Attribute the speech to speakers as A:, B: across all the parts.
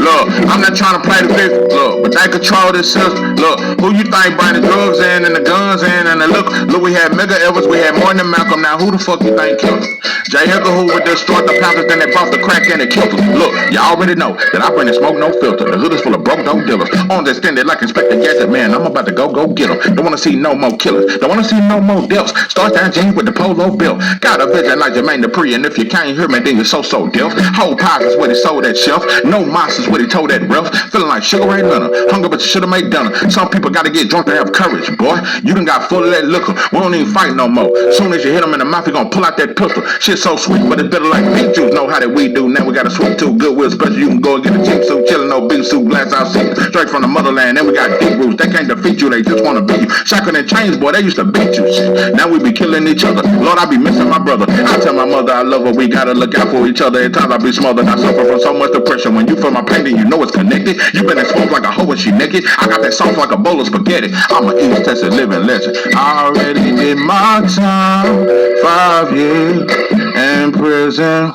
A: Look, I'm not trying to play the fifth. Look, but they control this system. Look, who you think bring the drugs in and the guns in and the look, we had Mega Evers, we had more than Malcolm. Now who the fuck you think killed him? J. Edgar Hoover destroyed the Panthers, then they bought the crack and they killed him. Look, you already know that I bring the smoke, no filter. The hood is full of broke dope dealers. Understand it like Inspector Gadget, man. I'm about to go get them. Don't wanna see no more killers. Don't wanna see no more deaths. Start that jeans with the polo belt. Got a vision like Jermaine Dupri, and if you can't hear me, then you're so deaf. Whole pies is what he sold that shelf. No monsters what he told that ref. Feeling like Sugar Ray Leonard. Hungry but you should've made dinner. Some people gotta get drunk to have courage, boy. You done got full of that liquor. We don't even fight no more. Soon as you hit him in the mouth, he gonna pull out that pistol. Shit so sweet, but it's better like beet juice. Know how that we do. Now we got a sweet tooth, Goodwill special. You can go and get a cheap suit, chillin' no beef soup, glass out seat. Straight from the motherland. Then we got deep roots. They can't defeat you, they just wanna beat you. Shotgun and chains, boy, they used to beat you. Shit. Now we be killing each other. Lord, I be missing my brother. I tell my mother I love her. We gotta look out for each other. At times I be smothered. I suffer from so much depression. When you feel my pain, then you know it's connected. You been exposed like a hoe when she naked. I got that sauce like a bowl of spaghetti. I'm an East Texas living legend. I already did my time. 5 years in prison.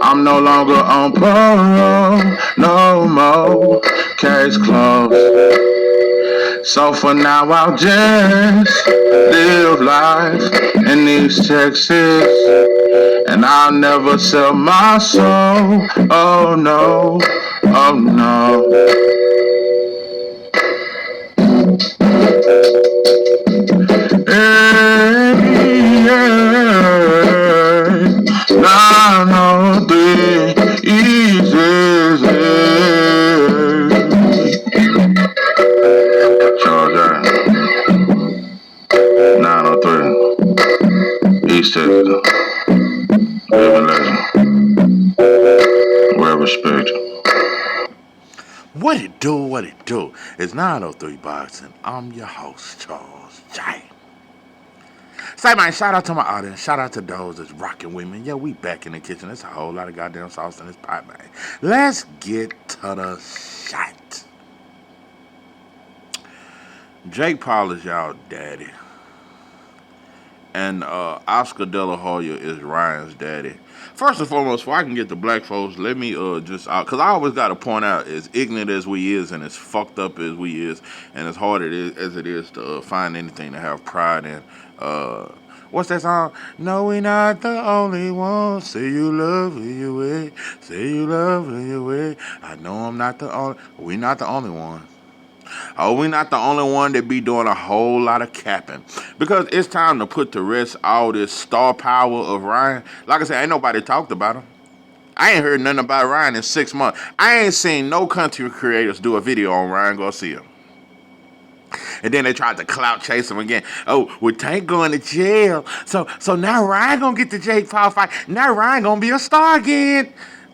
A: I'm no longer on parole. No more. Case closed. So for now I'll just live life in East Texas. And I'll never sell my soul. Oh no, oh no. Hey, yeah. 903 easy. Charles 903 East Texas. Living legend. Well respected.
B: What it do, what it do? It's 903 Boxing. I'm your host, Charles J. Say, man, shout out to my audience. Shout out to those that's rocking with me. Yeah, we back in the kitchen. There's a whole lot of goddamn sauce in this pot, man. Let's get to the shot. Jake Paul is y'all daddy. And Oscar De La Hoya is Ryan's daddy. First and foremost, before I can get to black folks, let me because I always got to point out, as ignorant as we is and as fucked up as we is, and as hard as it is to find anything to have pride in. What's that song? No, we not the only one. Say you love who you with. Say you love who you with. I know I'm not the only. We not the only one. Oh, we not the only one that be doing a whole lot of capping. Because it's time to put to rest all this star power of Ryan. Like I said, ain't nobody talked about him. I ain't heard nothing about Ryan in 6 months. I ain't seen no content creators do a video on Ryan Garcia. And then they tried to clout chase him again. Oh, with Tank going to jail. So now Ryan gonna get the Jake Paul fight. Now Ryan gonna be a star again.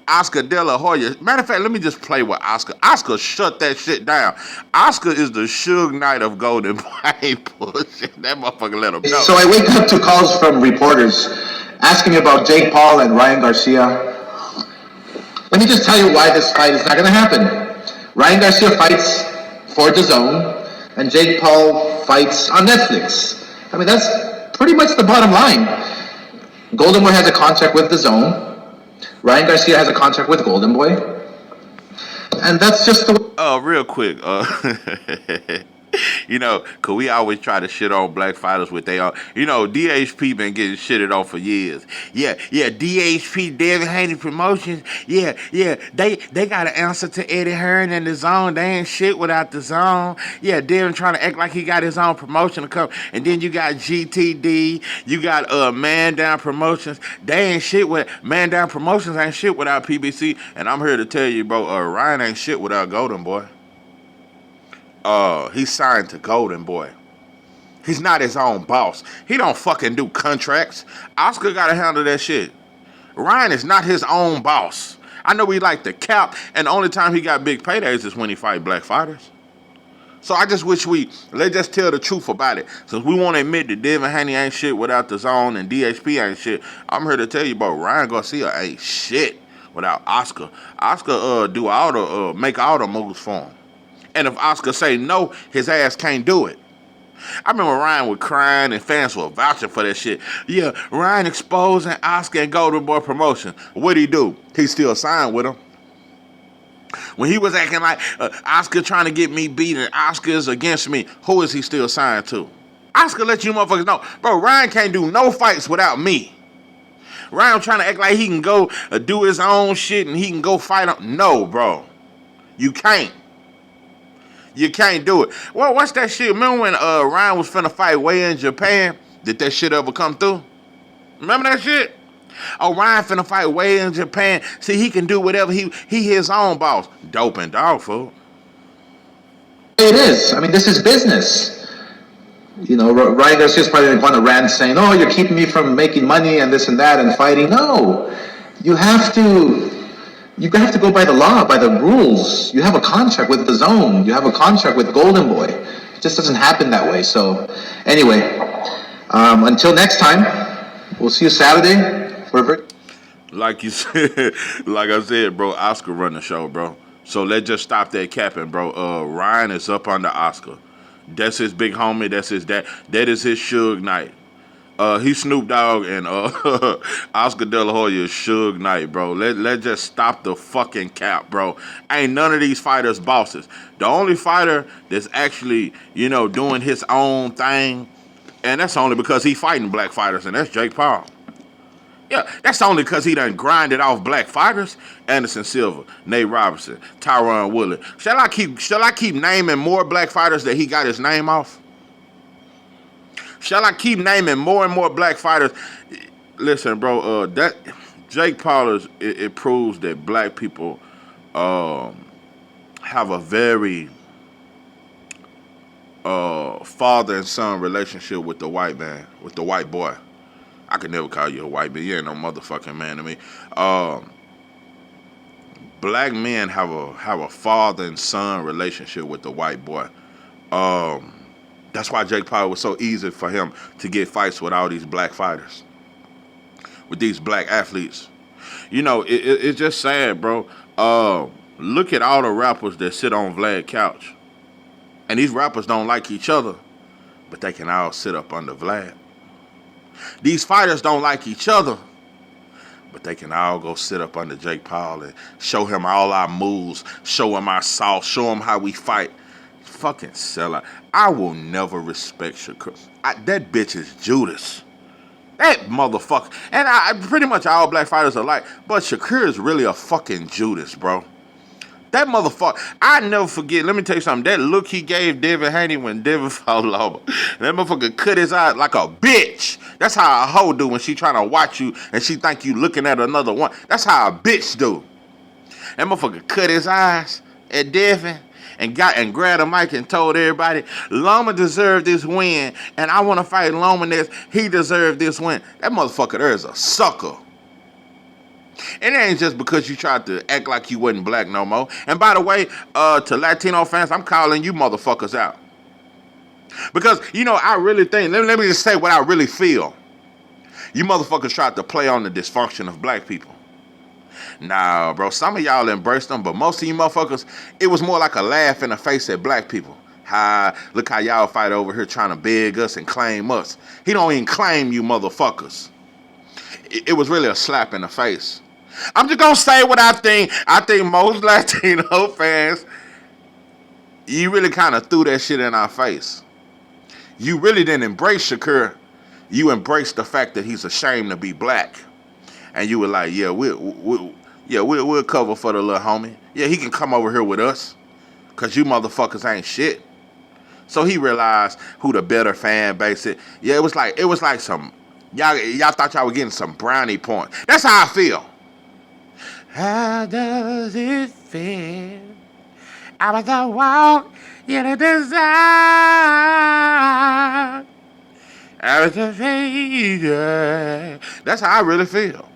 B: Oscar De La Hoya. Matter of fact, let me just play with Oscar. Oscar shut that shit down. Oscar is the Suge Knight of Golden Boy. Bullshit. That motherfucker let him know.
C: So I wake up to calls from reporters asking me about Jake Paul and Ryan Garcia. Let me just tell you why this fight is not going to happen. Ryan Garcia fights for DAZN, and Jake Paul fights on Netflix. I mean, that's pretty much the bottom line. Golden Boy has a contract with DAZN. Ryan Garcia has a contract with Golden Boy. And that's just the way.
B: Real quick. You know, because we always try to shit on black fighters with they own. You know, DHP been getting shitted on for years. Yeah, DHP, Devin Haney Promotions. Yeah, they got an answer to Eddie Hearn and DAZN. They ain't shit without DAZN. Yeah, Devin trying to act like he got his own promotion to come. And then you got GTD. You got Man Down Promotions. They ain't shit with Man Down Promotions ain't shit without PBC. And I'm here to tell you, bro, Ryan ain't shit without Golden Boy. He's signed to Golden Boy. He's not his own boss. He don't fucking do contracts. Oscar gotta handle that shit. Ryan is not his own boss. I know he like to cap, and the only time he got big paydays is when he fight black fighters. So I just wish let's just tell the truth about it. Since we won't admit that Devin Haney ain't shit without DAZN and DHP ain't shit, I'm here to tell you about Ryan Garcia ain't shit without Oscar. Oscar do all the make all the moves for him. And if Oscar say no, his ass can't do it. I remember Ryan was crying and fans were vouching for that shit. Yeah, Ryan exposing Oscar and Golden Boy promotion. What'd he do? He still signed with him. When he was acting like Oscar trying to get me beat and Oscar's against me, who is he still signed to? Oscar let you motherfuckers know, bro, Ryan can't do no fights without me. Ryan trying to act like he can go do his own shit and he can go fight him. No, bro. You can't. You can't do it. Well, what's that shit? Remember when Ryan was finna fight way in Japan? Did that shit ever come through? Remember that shit? Oh, Ryan finna fight way in Japan. See, he can do whatever. He his own boss. Dope and dog food.
C: It is. I mean, this is business. You know, Ryan Garcia's probably going to rant saying, "Oh, you're keeping me from making money and this and that and fighting." No, you have to go by the law, by the rules. You have a contract with the Zone. You have a contract with Golden Boy. It just doesn't happen that way. So, anyway, until next time, we'll see you Saturday for a break.
B: Like you said, like I said, bro, Oscar run the show, bro. So let's just stop that capping, bro. Ryan is up under Oscar. That's his big homie. That's his dad. That is his Suge Knight. He's Snoop Dogg and Oscar De La Hoya is Suge Knight, bro. Let's just stop the fucking cap, bro. Ain't none of these fighters bosses. The only fighter that's actually, you know, doing his own thing, and that's only because he fighting black fighters, and that's Jake Paul. Yeah, that's only because he done grinded off black fighters. Anderson Silva, Nate Robinson, Tyron Woodley. Shall I keep naming more black fighters that he got his name off? Shall I keep naming more and more black fighters? Listen, bro, that Jake Paul it proves that black people have a very father and son relationship with the white man, with the white boy. I could never call you a white man. You ain't no motherfucking man to me. Black men have a father and son relationship with the white boy. That's why Jake Paul was so easy for him to get fights with all these black fighters, with these black athletes. You know, it's just sad, bro. Look at all the rappers that sit on Vlad's couch. And these rappers don't like each other, but they can all sit up under Vlad. These fighters don't like each other, but they can all go sit up under Jake Paul and show him all our moves, show him our sauce, show him how we fight. Fucking sellout. I will never respect Shakur. That bitch is Judas. That motherfucker. And I pretty much all black fighters are like, but Shakur is really a fucking Judas, bro. That motherfucker, I never forget. Let me tell you something. That look he gave Devin Haney when Devin fell over. That motherfucker cut his eye like a bitch. That's how a hoe do when she trying to watch you and she think you looking at another one. That's how a bitch do. That motherfucker cut his eyes at Devin and grabbed a mic and told everybody, Loma deserved this win, and I want to fight Loma next. He deserved this win. That motherfucker there is a sucker. And it ain't just because you tried to act like you wasn't black no more. And by the way, to Latino fans, I'm calling you motherfuckers out. Because, you know, I really think, let me just say what I really feel. You motherfuckers tried to play on the dysfunction of black people. Nah, bro, some of y'all embraced them, but most of you motherfuckers, it was more like a laugh in the face at black people. Look how y'all fight over here trying to beg us and claim us. He don't even claim you motherfuckers. It was really a slap in the face. I'm just gonna say what I think. I think most Latino fans, you really kind of threw that shit in our face. You really didn't embrace Shakur. You embraced the fact that he's ashamed to be black, and you were like, "Yeah, we'll cover for the little homie. Yeah, he can come over here with us, cause you motherfuckers ain't shit." So he realized who the better fan base is. Yeah, it was like some y'all thought y'all were getting some brownie points. That's how I feel. How does it feel? I was a walk in a desire. I was a failure. That's how I really feel.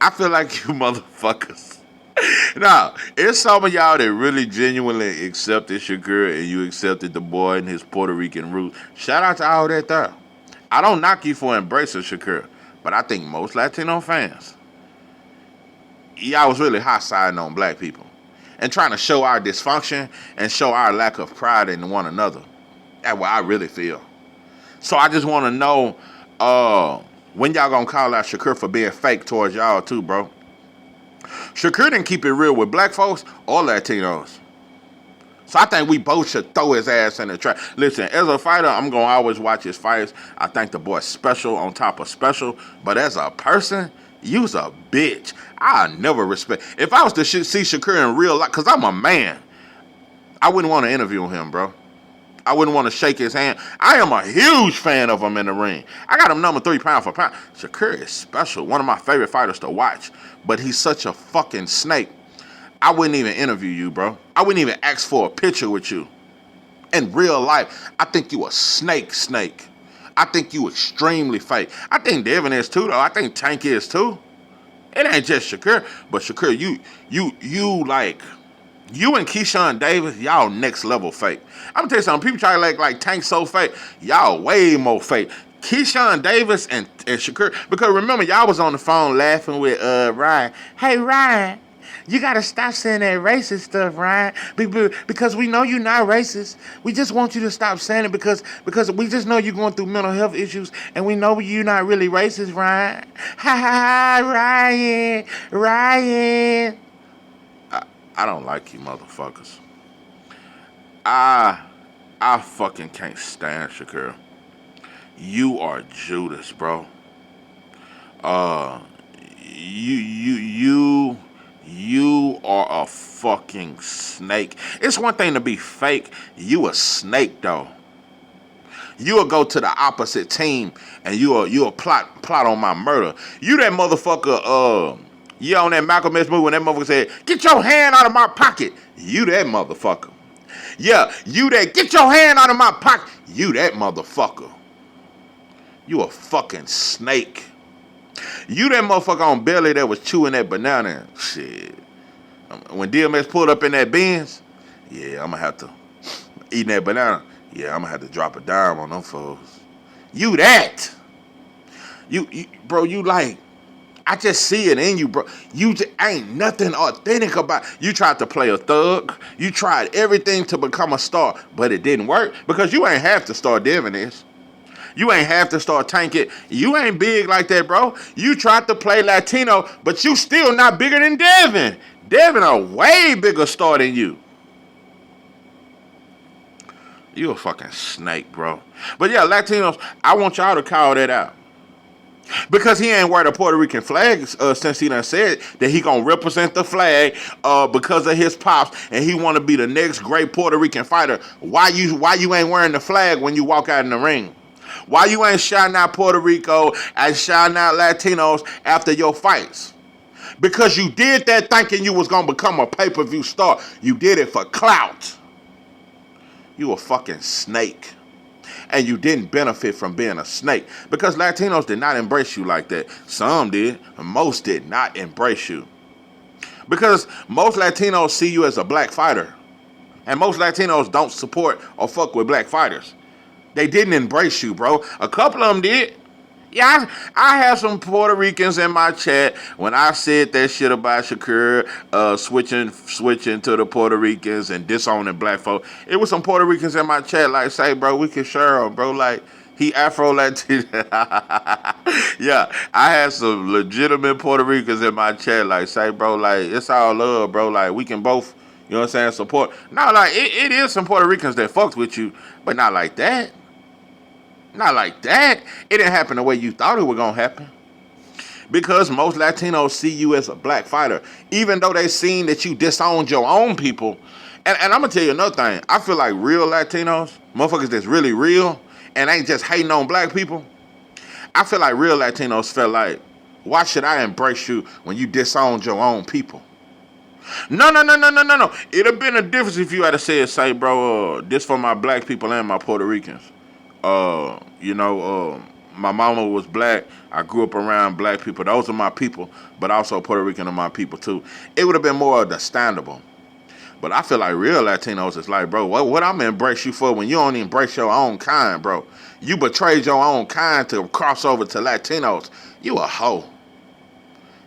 B: I feel like you motherfuckers. Now, it's some of y'all that really genuinely accepted Shakur and you accepted the boy and his Puerto Rican roots. Shout out to all that there. I don't knock you for embracing Shakur, but I think most Latino fans, y'all was really hot siding on black people and trying to show our dysfunction and show our lack of pride in one another. That's what I really feel. So I just want to know when y'all gonna call out Shakur for being fake towards y'all too, bro. Shakur didn't keep it real with black folks or Latinos. So I think we both should throw his ass in the trash. Listen, as a fighter, I'm going to always watch his fights. I think the boy's special on top of special. But as a person, you's a bitch. I never respect. If I was to see Shakur in real life, because I'm a man, I wouldn't want to interview him, bro. I wouldn't want to shake his hand. I am a huge fan of him in the ring. I got him number 3 pound for pound. Shakur is special. One of my favorite fighters to watch. But he's such a fucking snake. I wouldn't even interview you, bro. I wouldn't even ask for a picture with you. In real life, I think you a snake. I think you extremely fake. I think Devin is too, though. I think Tank is too. It ain't just Shakur, but Shakur, you and Keyshawn Davis, y'all next level fake. I'm gonna tell you something. People try to like Tank so fake. Y'all way more fake. Keyshawn Davis and Shakur, because remember, y'all was on the phone laughing with Ryan. Hey, Ryan, you gotta stop saying that racist stuff, Ryan, because we know you're not racist. We just want you to stop saying it because we just know you're going through mental health issues, and we know you're not really racist, Ryan. Ha ha ha, Ryan. I don't like you motherfuckers. I fucking can't stand Shakur. You are Judas, bro. You are a fucking snake. It's one thing to be fake. You a snake, though. You'll go to the opposite team and you'll plot on my murder. You that motherfucker, you on that Malcolm X movie when that motherfucker said, "Get your hand out of my pocket." You that motherfucker. Yeah, you that, "Get your hand out of my pocket." You that motherfucker. You a fucking snake. You that motherfucker on Belly that was chewing that banana. Shit. When DMX pulled up in that Benz, yeah, I'm gonna have to, eating that banana, yeah, I'm gonna have to drop a dime on them folks. You that. You bro, you like, I just see it in you, bro. You just ain't nothing authentic about. You tried to play a thug. You tried everything to become a star, but it didn't work because you ain't have to start Devin is. You ain't have to start tanking. You ain't big like that, bro. You tried to play Latino, but you still not bigger than Devin. Devin a way bigger star than you. You a fucking snake, bro. But yeah, Latinos, I want y'all to call that out. Because he ain't wear the Puerto Rican flag since he done said that he gonna represent the flag because of his pops and he want to be the next great Puerto Rican fighter. Why you ain't wearing the flag when you walk out in the ring? Why you ain't shouting out Puerto Rico and shouting out Latinos after your fights? Because you did that thinking you was going to become a pay-per-view star. You did it for clout. You a fucking snake. And you didn't benefit from being a snake. Because Latinos did not embrace you like that. Some did. Most did not embrace you. Because most Latinos see you as a black fighter. And most Latinos don't support or fuck with black fighters. They didn't embrace you, bro. A couple of them did. Yeah, I had some Puerto Ricans in my chat when I said that shit about Shakur switching to the Puerto Ricans and disowning black folk. It was some Puerto Ricans in my chat like, say, bro, we can share him, bro. Like, he Afro-Latino. Yeah, I had some legitimate Puerto Ricans in my chat like, say, bro, like, it's all love, bro. Like, we can both, you know what I'm saying, support. No, like, it is some Puerto Ricans that fucked with you, but not like that. Not like that. It didn't happen the way you thought it was going to happen. Because most Latinos see you as a black fighter. Even though they seen that you disowned your own people. And I'm going to tell you another thing. I feel like real Latinos, motherfuckers that's really real, and ain't just hating on black people. I feel like real Latinos felt like, why should I embrace you when you disowned your own people? No. It'd have been a difference if you had to say, bro, this for my black people and my Puerto Ricans. My mama was black. I grew up around black people. Those are my people, but also Puerto Rican are my people too. It would have been more understandable. But I feel like real Latinos is like, bro, what I'm gonna embrace you for when you don't embrace your own kind, bro? You betrayed your own kind to cross over to Latinos. You a hoe.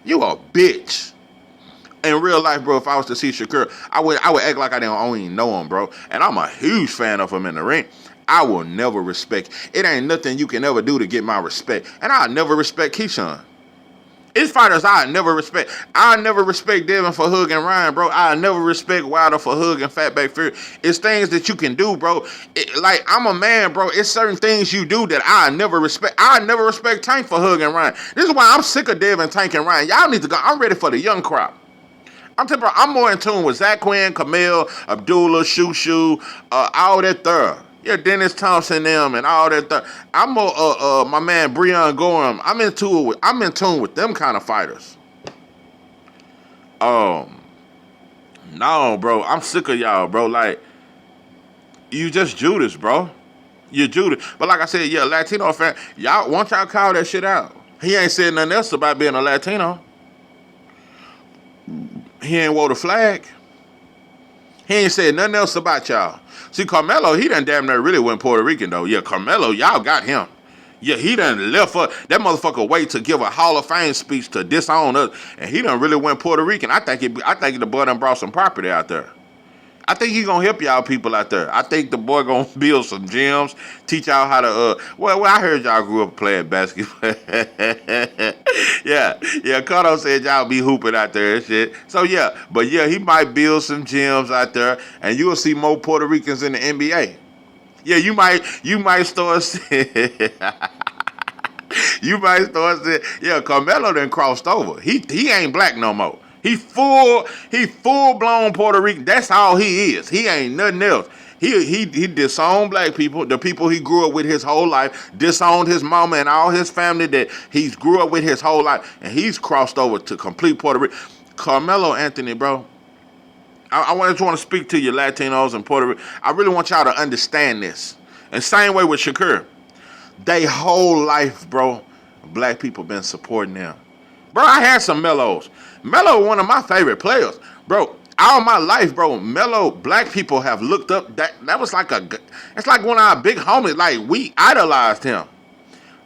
B: You a bitch. In real life, bro, if I was to see Shakur, I would act like I don't even know him, bro. And I'm a huge fan of him in the ring. I will never respect. It ain't nothing you can ever do to get my respect. And I'll never respect Keyshawn. It's fighters I never respect. I never respect Devin for hugging Ryan, bro. I never respect Wilder for hugging Fatback Fury. It's things that you can do, bro. Like, I'm a man, bro. It's certain things you do that I never respect. I never respect Tank for hugging Ryan. This is why I'm sick of Devin, Tank, and Ryan. Y'all need to go. I'm ready for the young crop. I'm more in tune with Zach Quinn, Camille, Abdullah, Shoo, all that there. Yeah, Dennis Thompson, them, and all that there. I'm more, my man Breon Gorham. I'm in tune with them kind of fighters. No, bro, I'm sick of y'all, bro. Like, you just Judas, bro. You're Judas. But like I said, yeah, Latino fan, y'all, once y'all call that shit out, he ain't said nothing else about being a Latino. He ain't wore the flag. He ain't said nothing else about y'all. See, Carmelo, he done damn near really went Puerto Rican, though. Yeah, Carmelo, y'all got him. Yeah, he done left for that motherfucker wait to give a Hall of Fame speech to disown us, and he done really went Puerto Rican. I think the boy done brought some property out there. I think he gonna help y'all people out there. I think the boy gonna build some gyms, teach y'all how to, well, I heard y'all grew up playing basketball. yeah, Cardo said y'all be hooping out there and shit. So yeah, but yeah, he might build some gyms out there, and you'll see more Puerto Ricans in the NBA. Yeah, you might start seeing, yeah, Carmelo done crossed over. He ain't black no more. He full blown Puerto Rican. That's all he is. He ain't nothing else. He disowned black people, the people he grew up with his whole life, disowned his mama and all his family that he's grew up with his whole life, and he's crossed over to complete Puerto Rican. Carmelo Anthony, bro. I just want to speak to you Latinos and Puerto Rican. I really want y'all to understand this. And same way with Shakur. They whole life, bro, black people been supporting them. Bro, I had some Melos. Melo, one of my favorite players. Bro, all my life, bro, Melo, black people have looked up. That was like it's like one of our big homies. Like, we idolized him.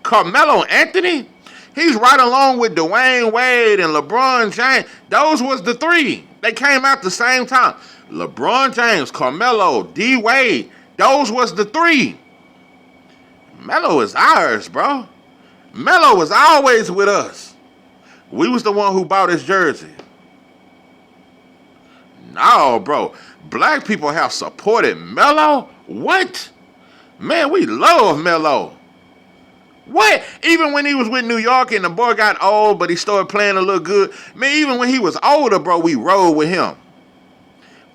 B: Carmelo Anthony, he's right along with Dwayne Wade and LeBron James. Those was the three. They came out the same time. LeBron James, Carmelo, D. Wade. Those was the three. Melo is ours, bro. Melo was always with us. We was the one who bought his jersey. No, bro. Black people have supported Melo? What? Man, we love Melo. What? Even when he was with New York and the boy got old, but he started playing a little good. Man, even when he was older, bro, we rode with him.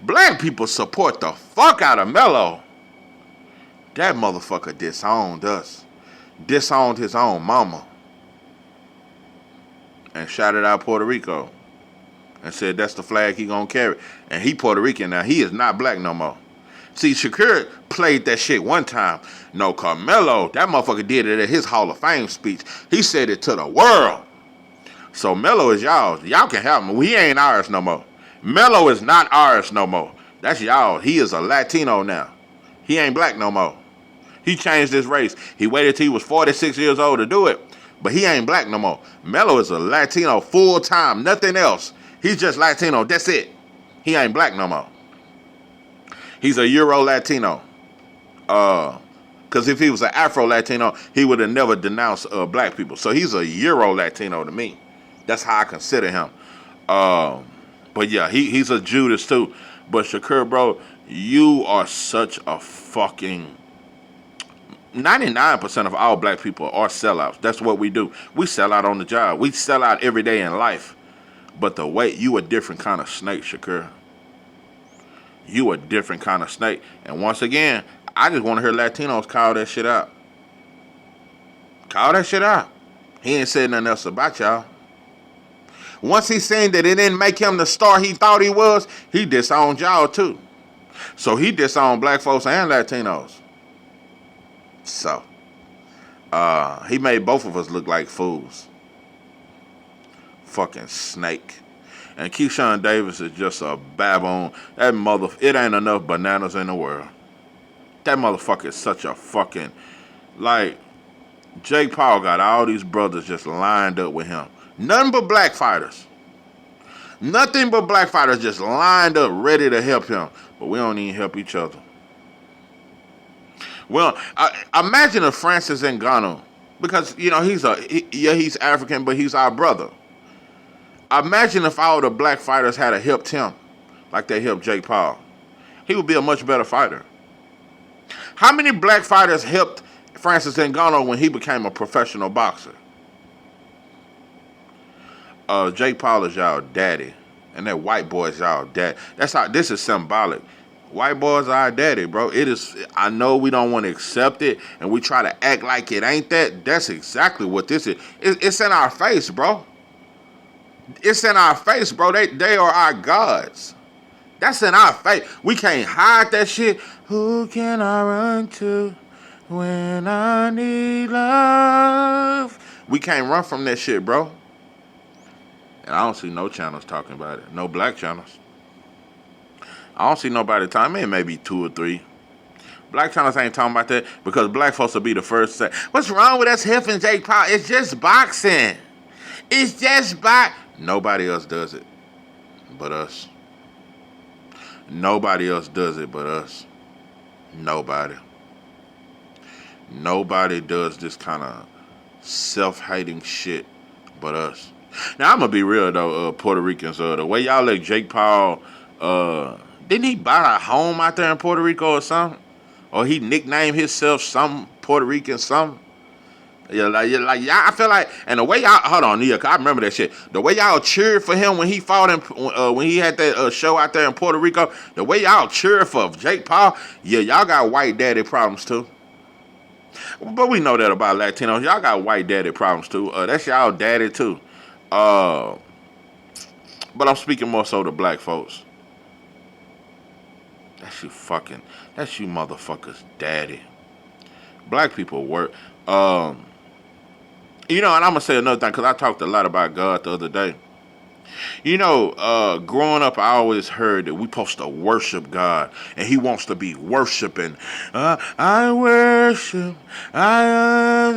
B: Black people support the fuck out of Melo. That motherfucker disowned us. Disowned his own mama. And shouted out Puerto Rico. And said that's the flag he gonna carry. And he Puerto Rican now. He is not black no more. See, Shakur played that shit one time. No, Carmelo, that motherfucker did it at his Hall of Fame speech. He said it to the world. So Melo is y'all. Y'all can have him. He ain't ours no more. Melo is not ours no more. That's y'all. He is a Latino now. He ain't black no more. He changed his race. He waited till he was 46 years old to do it. But he ain't black no more. Melo is a Latino full time, nothing else. He's just Latino, that's it. He ain't black no more. He's a Euro Latino. Because if he was an Afro Latino, he would have never denounced black people. So he's a Euro Latino to me. That's how I consider him. But yeah, he's a Judas too. But Shakur, bro, you are such a fucking... 99% of all black people are sellouts. That's what we do. We sell out on the job. We sell out every day in life. But the way, you a different kind of snake, Shakur. You a different kind of snake. And once again, I just want to hear Latinos call that shit out. Call that shit out. He ain't said nothing else about y'all. Once he seen that it didn't make him the star he thought he was, he disowned y'all too. So he disowned black folks and Latinos. So, he made both of us look like fools. Fucking snake. And Keyshawn Davis is just a baboon. It ain't enough bananas in the world. That motherfucker is such a fucking, like, Jake Paul got all these brothers just lined up with him. Nothing but black fighters. Nothing but black fighters just lined up, ready to help him. But we don't even help each other. Well, imagine if Francis Ngannou, because he's African, but he's our brother. Imagine if all the black fighters had helped him like they helped Jake Paul. He would be a much better fighter. How many black fighters helped Francis Ngannou when he became a professional boxer? Jake Paul is y'all daddy, and that white boy is y'all dad. That's how this is symbolic. White boys are our daddy, bro. It is. I know we don't want to accept it, and we try to act like it ain't that. That's exactly what this is. It's in our face, bro. It's in our face, bro. They are our gods. That's in our face. We can't hide that shit. Who can I run to when I need love? We can't run from that shit, bro. And I don't see no channels talking about it. No black channels. I don't see nobody talking. Man, maybe 2 or 3. Black channels ain't talking about that because black folks will be the first to say, what's wrong with us helping Jake Paul? It's just boxing. It's just Nobody else does it but us. Nobody else does it but us. Nobody. Nobody does this kind of self-hating shit but us. Now, I'm going to be real, though, Puerto Ricans. The way y'all let Jake Paul, didn't he buy a home out there in Puerto Rico or something? Or he nicknamed himself some Puerto Rican something? Yeah, y'all, I feel like, and the way y'all, hold on, yeah, 'cause I remember that shit. The way y'all cheered for him when he fought when he had that show out there in Puerto Rico, the way y'all cheered for Jake Paul, yeah, y'all got white daddy problems too. But we know that about Latinos. Y'all got white daddy problems too. That's y'all daddy too. But I'm speaking more so to black folks. That's you motherfuckers daddy. Black people work. And I'm going to say another thing because I talked a lot about God the other day. Growing up, I always heard that we supposed to worship God, and He wants to be worshiping. I worship, I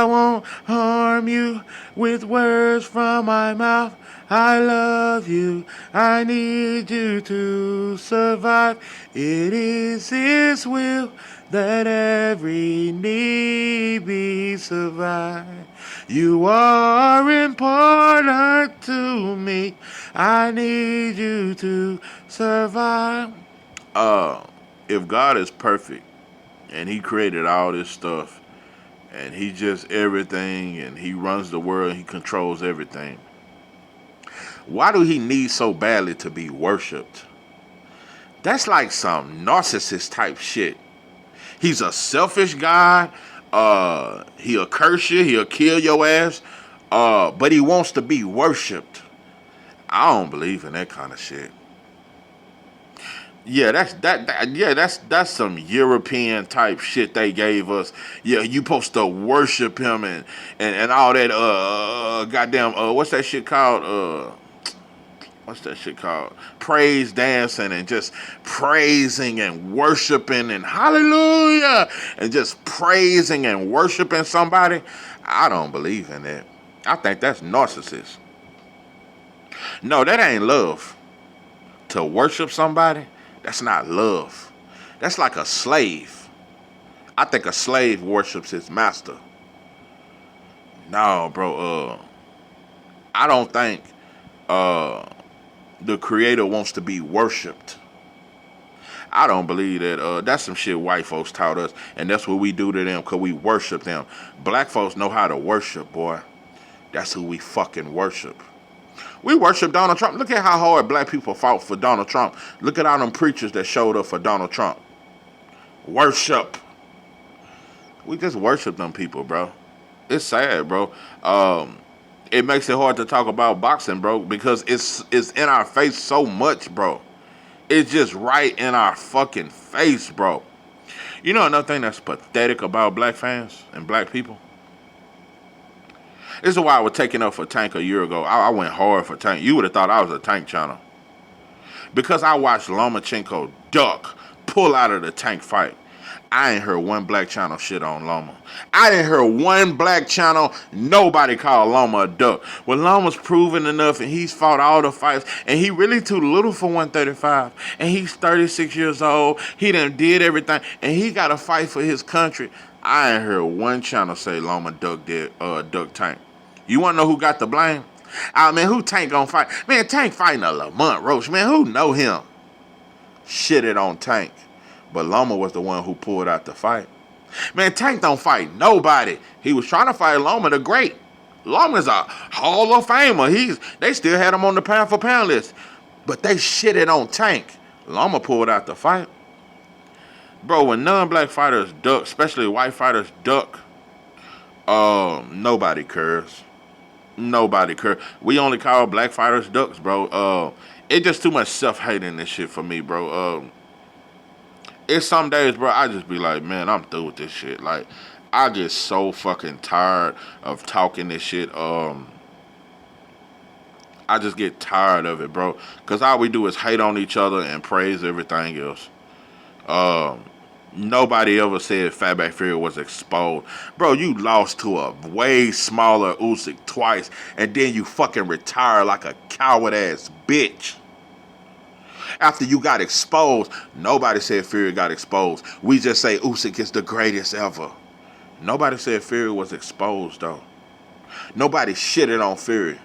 B: won't harm you with words from my mouth. I love you, I need you to survive. It is His will that every need be survived. You are important to me. I need you to survive. If God is perfect and He created all this stuff and He just everything and He runs the world and He controls everything, why do He need so badly to be worshipped? That's like some narcissist type shit. He's a selfish God. He'll curse you. He'll kill your ass. But He wants to be worshipped. I don't believe in that kind of shit. Yeah, that's some European type shit they gave us. Yeah, you supposed to worship Him and all that. Goddamn. What's that shit called? Praise dancing and just praising and worshiping and hallelujah and just praising and worshiping somebody. I don't believe in that. I think that's narcissist. No, that ain't love. To worship somebody, that's not love. That's like a slave. I think a slave worships his master. No, bro. I don't think the Creator wants to be worshipped. I don't believe that. That's some shit white folks taught us, and that's what we do to them because we worship them. Black folks know how to worship, boy. That's who we fucking worship. We worship Donald Trump. Look at how hard black people fought for Donald Trump. Look at all them preachers that showed up for Donald Trump. Worship. We just worship them people, bro. It's sad, bro. It makes it hard to talk about boxing, bro, because it's in our face so much, bro. It's just right in our fucking face, bro. You know another thing that's pathetic about black fans and black people? This is why I was taking up for Tank a year ago. I went hard for Tank. You would have thought I was a Tank channel. Because I watched Lomachenko duck, pull out of the Tank fight. I ain't heard one black channel shit on Loma. I didn't hear one black channel, nobody called Loma a duck. Well, Loma's proven enough and he's fought all the fights and he really too little for 135. And he's 36 years old. He done did everything and he got to fight for his country. I ain't heard one channel say Loma duck Tank. You want to know who got the blame? I mean, who Tank gonna fight? Man, Tank fighting a Lamont Roach. Man, who know him? Shitted on Tank. But Loma was the one who pulled out the fight. Man, Tank don't fight nobody. He was trying to fight Loma the Great. Loma's a Hall of Famer. They still had him on the pound for pound list. But they shitted on Tank. Loma pulled out the fight. Bro, when non-black fighters duck, especially white fighters duck, nobody cares. Nobody cares. We only call black fighters ducks, bro. It's just too much self-hate in this shit for me, bro. It's some days, bro, I just be like, man, I'm through with this shit. Like, I get so fucking tired of talking this shit. I just get tired of it, bro. Because all we do is hate on each other and praise everything else. Nobody ever said Fatback Fury was exposed. Bro, you lost to a way smaller Usyk twice, and then you fucking retire like a coward-ass bitch. After you got exposed, nobody said Fury got exposed. We just say Usyk is the greatest ever. Nobody said Fury was exposed, though. Nobody shitted on Fury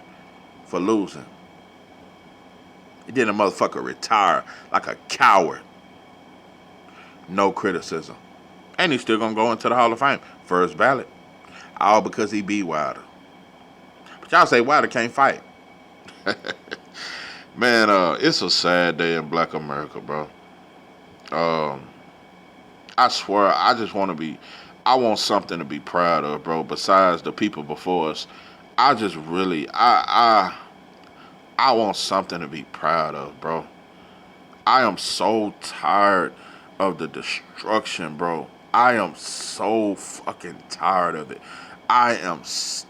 B: for losing. Then the motherfucker retire like a coward. No criticism. And he's still gonna go into the Hall of Fame. First ballot. All because he beat Wilder. But y'all say Wilder can't fight. Man, it's a sad day in Black America, bro. I swear, I want something to be proud of, bro. Besides the people before us, I want something to be proud of, bro. I am so tired of the destruction, bro. I am so fucking tired of it. I am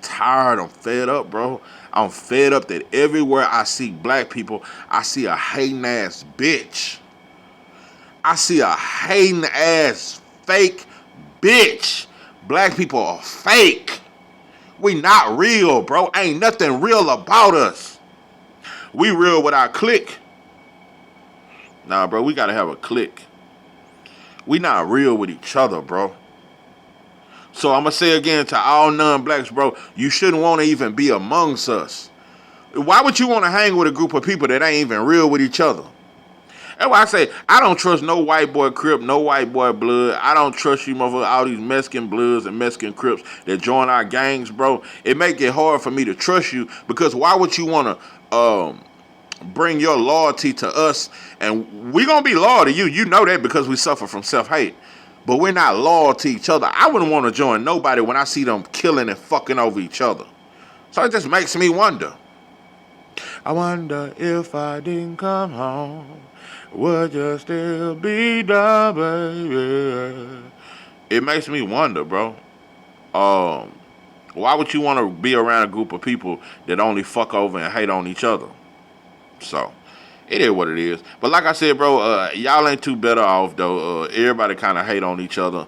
B: tired. I'm fed up, bro. I'm fed up that everywhere I see black people, I see a hating ass bitch. I see a hating ass fake bitch. Black people are fake. We not real, bro. Ain't nothing real about us. We real with our clique. Nah, bro, we gotta have a clique. We not real with each other, bro. So I'm going to say again to all non-blacks, bro, you shouldn't want to even be amongst us. Why would you want to hang with a group of people that ain't even real with each other? That's why I say, I don't trust no white boy Crip, no white boy blood. I don't trust you, motherfucker, all these Mexican bloods and Mexican Crips that join our gangs, bro. It make it hard for me to trust you because why would you want to bring your loyalty to us? And we going to be loyal to you. You know that because we suffer from self-hate. But we're not loyal to each other. I wouldn't want to join nobody when I see them killing and fucking over each other. So it just makes me wonder. I wonder if I didn't come home, would you still be there, baby? It makes me wonder, bro. Why would you want to be around a group of people that only fuck over and hate on each other? So, it is what it is. But like I said, bro, y'all ain't too better off, though. Everybody kind of hate on each other.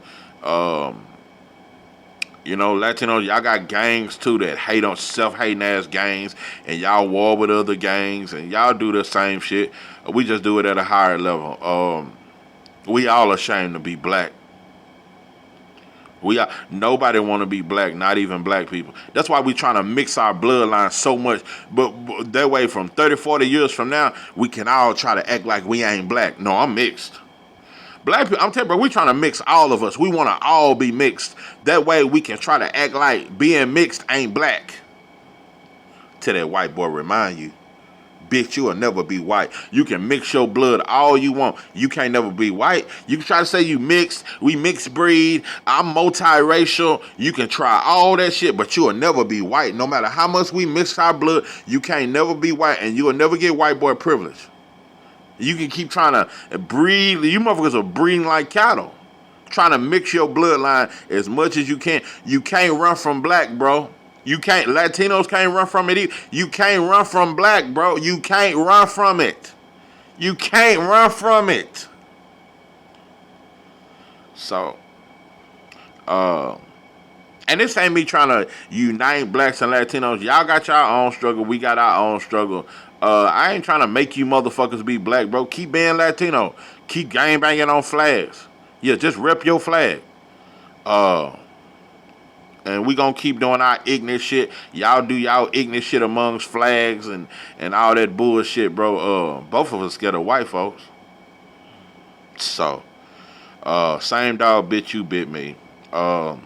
B: You know, Latinos, y'all got gangs, too, that hate on self-hating ass gangs. And y'all war with other gangs. And y'all do the same shit. We just do it at a higher level. We all ashamed to be black. Nobody want to be black, not even black people. That's why we trying to mix our bloodlines so much. But that way, from 30, 40 years from now, we can all try to act like we ain't black. No, I'm mixed. Black people, I'm telling you, bro, we trying to mix all of us. We want to all be mixed. That way, we can try to act like being mixed ain't black. Till that white boy remind you. Bitch, you will never be white. You can mix your blood all you want. You can't never be white. You can try to say you mixed. We mixed breed. I'm multiracial. You can try all that shit, but you will never be white. No matter how much we mix our blood, you can't never be white, and you will never get white boy privilege. You can keep trying to breed. You motherfuckers are breeding like cattle. Trying to mix your bloodline as much as you can. You can't run from black, bro. You can't. Latinos can't run from it either. You can't run from black, bro. You can't run from it. You can't run from it. So, and this ain't me trying to unite blacks and Latinos. Y'all got your own struggle. We got our own struggle. I ain't trying to make you motherfuckers be black, bro. Keep being Latino. Keep gang banging on flags. Yeah, just rep your flag. Uh, and we gonna keep doing our ignorant shit. Y'all do y'all ignorant shit amongst flags and all that bullshit, bro. Both of us scared of white folks. So, same dog bit you, bit me. Yeah,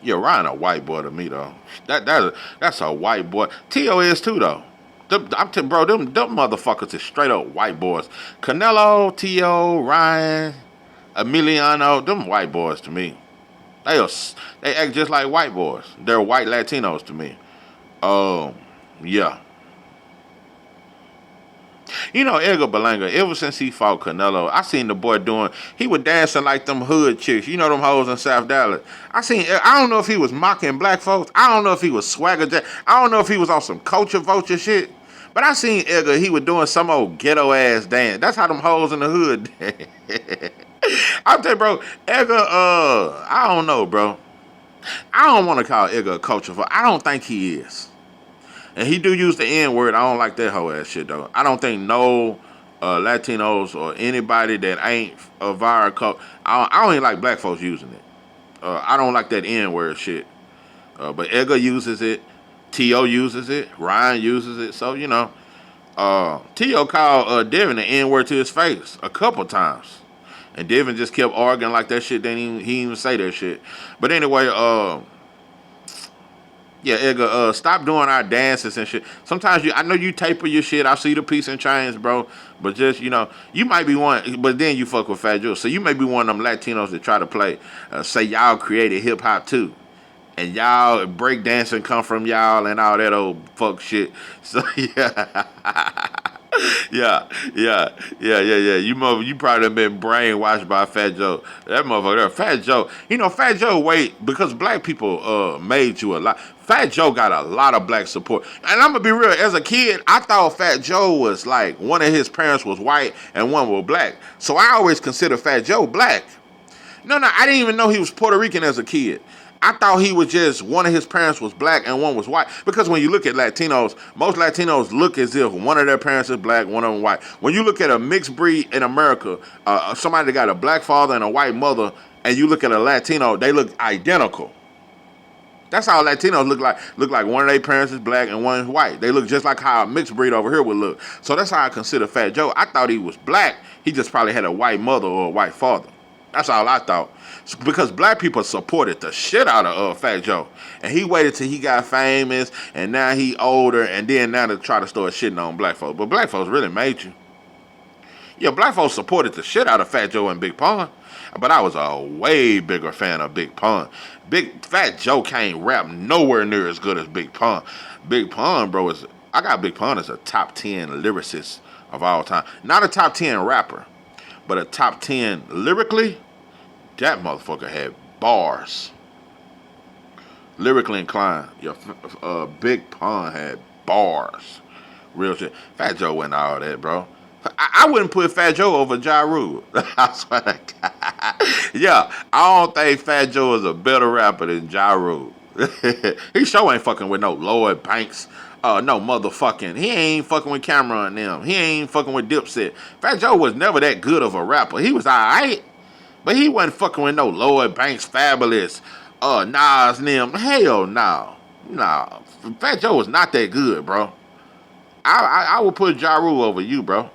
B: Ryan a white boy to me though. That's a white boy. T.O. is too though. Bro, them motherfuckers is straight up white boys. Canelo, T.O., Ryan, Emiliano, them white boys to me. They act just like white boys. They're white Latinos to me. Yeah. You know, Edgar Berlanga, ever since he fought Canelo, I seen the boy he was dancing like them hood chicks. You know them hoes in South Dallas. I don't know if he was mocking black folks. I don't know if he was swagger jack. I don't know if he was on some culture vulture shit. But I seen Edgar, he was doing some old ghetto ass dance. That's how them hoes in the hood dance. I'll tell you, bro, Edgar, I don't know, bro. I don't want to call Edgar a culture vulture. I don't think he is. And he do use the N word. I don't like that whole ass shit though. I don't think no Latinos or anybody that ain't a viral cult. I don't even like black folks using it. I don't like that N word shit. But Edgar uses it. T.O. uses it. Ryan uses it. So, you know, T.O. called Devin the N word to his face a couple times. And Devin just kept arguing like that shit. He didn't even say that shit. But anyway, yeah, Edgar, stop doing our dances and shit. Sometimes I know you taper your shit. I see the piece and chains, bro. But just, you know, you might be one, but then you fuck with Fat Joe. So you may be one of them Latinos that try to play, say y'all created hip hop too. And y'all break dancing come from y'all and all that old fuck shit. So yeah. yeah. You probably done been brainwashed by Fat Joe. That motherfucker there, Fat Joe. You know, Fat Joe, because black people made you a lot. Fat Joe got a lot of black support. And I'm gonna be real, as a kid, I thought Fat Joe was like one of his parents was white and one was black. So I always considered Fat Joe black. No, I didn't even know he was Puerto Rican as a kid. I thought he was just one of his parents was black and one was white. Because when you look at Latinos, most Latinos look as if one of their parents is black, one of them white. When you look at a mixed breed in America, somebody that got a black father and a white mother, and you look at a Latino, they look identical. That's how Latinos look like. Look like one of their parents is black and one is white. They look just like how a mixed breed over here would look. So that's how I consider Fat Joe. I thought he was black. He just probably had a white mother or a white father. That's all I thought. Because black people supported the shit out of Fat Joe. And he waited till he got famous, and now he older, and then now to try to start shitting on black folks. But black folks really made you. Yeah, black folks supported the shit out of Fat Joe and Big Pun. But I was a way bigger fan of Big Pun. Big Fat Joe can't rap nowhere near as good as Big Pun. Big Pun, bro, I got Big Pun as a top 10 lyricist of all time. Not a top 10 rapper, but a top 10 lyrically. That motherfucker had bars. Lyrically inclined. Big Pun had bars. Real shit. Fat Joe wasn't all that, bro. I wouldn't put Fat Joe over Ja Rule. I swear to God. Yeah, I don't think Fat Joe is a better rapper than Ja Rule. He sure ain't fucking with no Lloyd Banks. No motherfucking. He ain't fucking with Cameron and them. He ain't fucking with Dipset. Fat Joe was never that good of a rapper. He was alright. But he wasn't fucking with no Lloyd Banks, Fabulous, Nas, and them. Hell no. Nah. Fat Joe was not that good, bro. I would put Ja Rule over you, bro.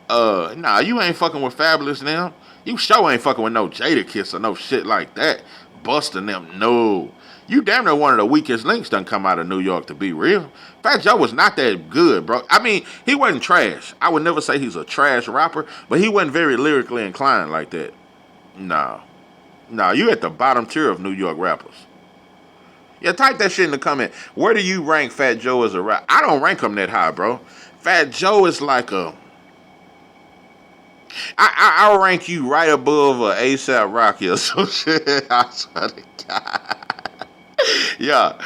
B: Nah, you ain't fucking with Fabulous now. You sure ain't fucking with no Jadakiss or no shit like that. Busting them, no. You damn near one of the weakest links done come out of New York, to be real. Fat Joe was not that good, bro. I mean, he wasn't trash. I would never say he's a trash rapper, but he wasn't very lyrically inclined like that. No, you at the bottom tier of New York rappers. Yeah, type that shit in the comment. Where do you rank Fat Joe as a rapper? I don't rank him that high, bro. Fat Joe is like I'll rank you right above a ASAP Rocky or some shit. I swear to God. Yeah.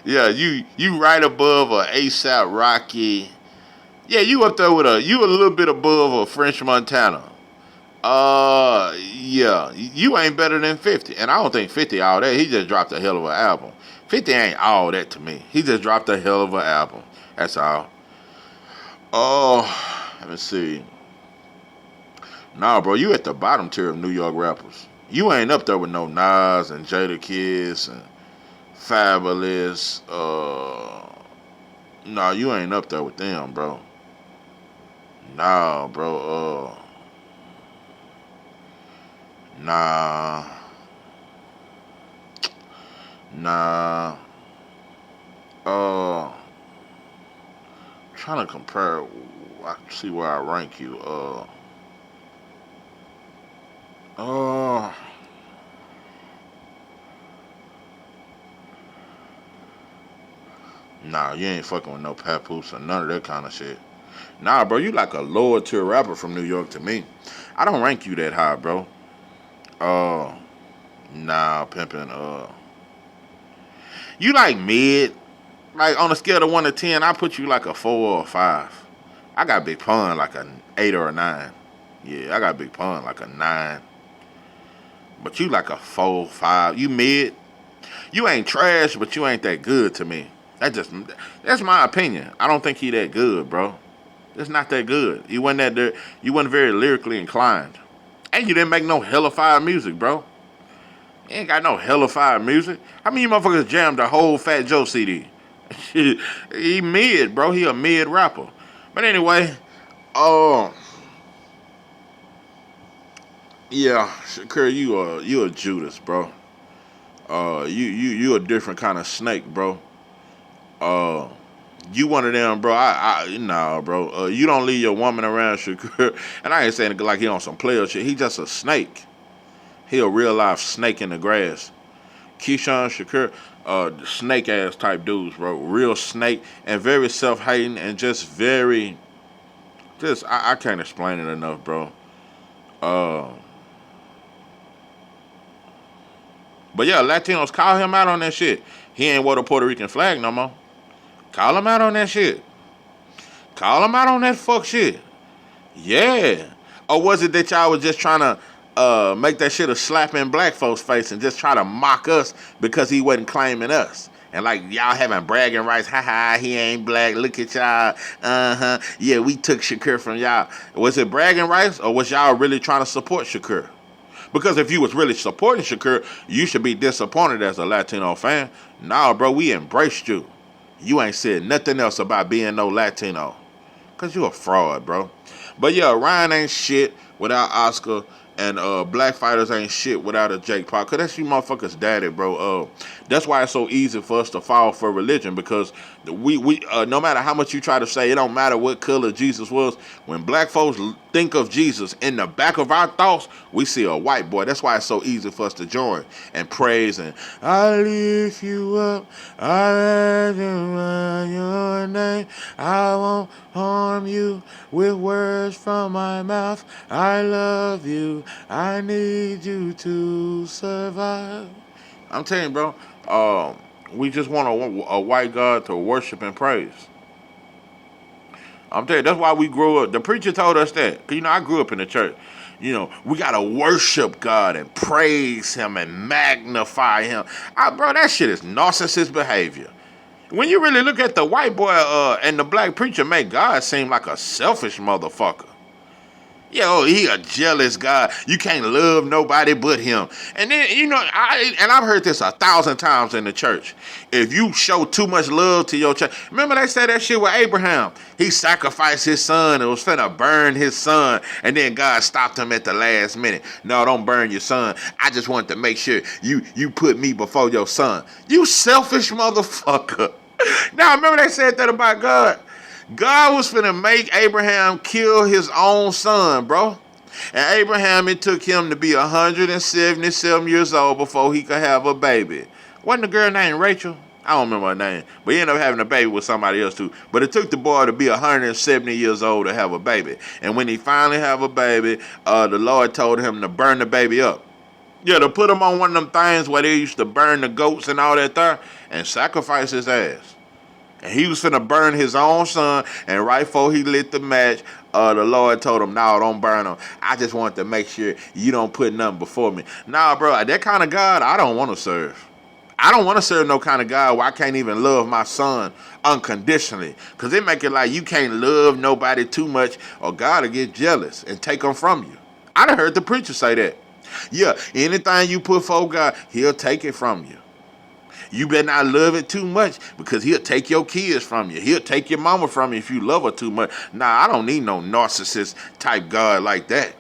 B: You right above a ASAP Rocky. Yeah, you up there with you a little bit above a French Montana. Yeah, you ain't better than 50, and I don't think 50 all that. He just dropped a hell of an album. 50 ain't all that to me. He just dropped a hell of an album. That's all. Oh, let me see. Nah, bro, you at the bottom tier of New York rappers. You ain't up there with no Nas and Jada Kiss and Fabulous. Nah, you ain't up there with them, bro. Nah, bro. Nah, nah. Uh, Trying to compare. I see where I rank you. Uh. Nah, you ain't fucking with no Papoose or none of that kind of shit. Nah, bro, you like a lower tier rapper from New York to me. I don't rank you that high, bro. Uh, nah, pimping. You like mid. Like on a scale of 1 to 10, I put you like a 4 or 5. I got Big Pun like an 8 or a 9. Yeah, I got Big Pun like a 9. But you like a 4, 5. You mid. You ain't trash, but you ain't that good to me. That's my opinion. I don't think he that good, bro. It's not that good. You wasn't that. You wasn't very lyrically inclined, and you didn't make no hellified music, bro. You ain't got no hellified music. How many motherfuckers jammed the whole Fat Joe CD? He mid, bro. He a mid rapper. But anyway, oh yeah, Shakur, you a Judas, bro. You a different kind of snake, bro. Uh, you one of them, bro. Nah, bro. You don't leave your woman around Shakur. And I ain't saying it like he on some player shit. He just a snake. He a real life snake in the grass. Keyshawn Shakur, snake ass type dudes, bro. Real snake and very self hating and just very, just I can't explain it enough, bro. Uh, but yeah, Latinos call him out on that shit. He ain't wore the Puerto Rican flag no more. Call him out on that shit. Call him out on that fuck shit. Yeah. Or was it that y'all was just trying to make that shit a slap in black folks' face and just try to mock us because he wasn't claiming us? And like y'all having bragging rights, haha, he ain't black, look at y'all, yeah, we took Shakur from y'all. Was it bragging rights or was y'all really trying to support Shakur? Because if you was really supporting Shakur, you should be disappointed as a Latino fan. Nah, bro, we embraced you. You ain't said nothing else about being no Latino. Cause you a fraud, bro. But yeah, Ryan ain't shit without Oscar, and Black Fighters ain't shit without a Jake Paul. Cause that's you motherfuckers' daddy, bro. That's why it's so easy for us to fall for religion, because we no matter how much you try to say it don't matter what color Jesus was. When black folks think of Jesus, in the back of our thoughts, we see a white boy. That's why it's so easy for us to join and praise and I lift you up, I magnify your name, I won't harm you with words from my mouth. I love you, I need you to survive. I'm telling you, bro. We just want a white God to worship and praise. I'm telling you, that's why we grew up. The preacher told us that. 'Cause, I grew up in the church. We got to worship God and praise Him and magnify Him. Bro, that shit is narcissist behavior. When you really look at the white boy and the black preacher, make God seem like a selfish motherfucker. Yo, he a jealous guy. You can't love nobody but him. And then, I've heard this 1,000 times in the church. If you show too much love to your child, remember they said that shit with Abraham. He sacrificed his son and was finna burn his son. And then God stopped him at the last minute. No, don't burn your son. I just wanted to make sure you put me before your son. You selfish motherfucker. Now, remember they said that about God. God was finna make Abraham kill his own son, bro. And Abraham, it took him to be 177 years old before he could have a baby. Wasn't the girl named Rachel? I don't remember her name. But he ended up having a baby with somebody else too. But it took the boy to be 170 years old to have a baby. And when he finally have a baby, the Lord told him to burn the baby up. Yeah, to put him on one of them things where they used to burn the goats and all that there and sacrifice his ass. And he was finna burn his own son, and right before he lit the match, the Lord told him, no, don't burn him. I just want to make sure you don't put nothing before me. Nah, bro, that kind of God, I don't want to serve. I don't want to serve no kind of God where I can't even love my son unconditionally. Because it make it like you can't love nobody too much or God will get jealous and take them from you. I done heard the preacher say that. Yeah, anything you put for God, he'll take it from you. You better not love it too much because he'll take your kids from you. He'll take your mama from you if you love her too much. Nah, I don't need no narcissist type God like that.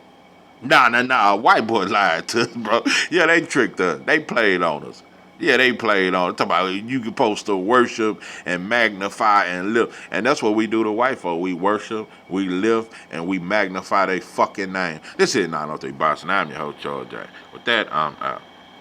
B: Nah. White boy lied to us, bro. Yeah, they tricked us. They played on us. Yeah, they played on it. Talk about you supposed to worship and magnify and live. And that's what we do to white folk. We worship, we live, and we magnify their fucking name. This is 903 Boston. I'm your host, Charles J. With that, I'm out.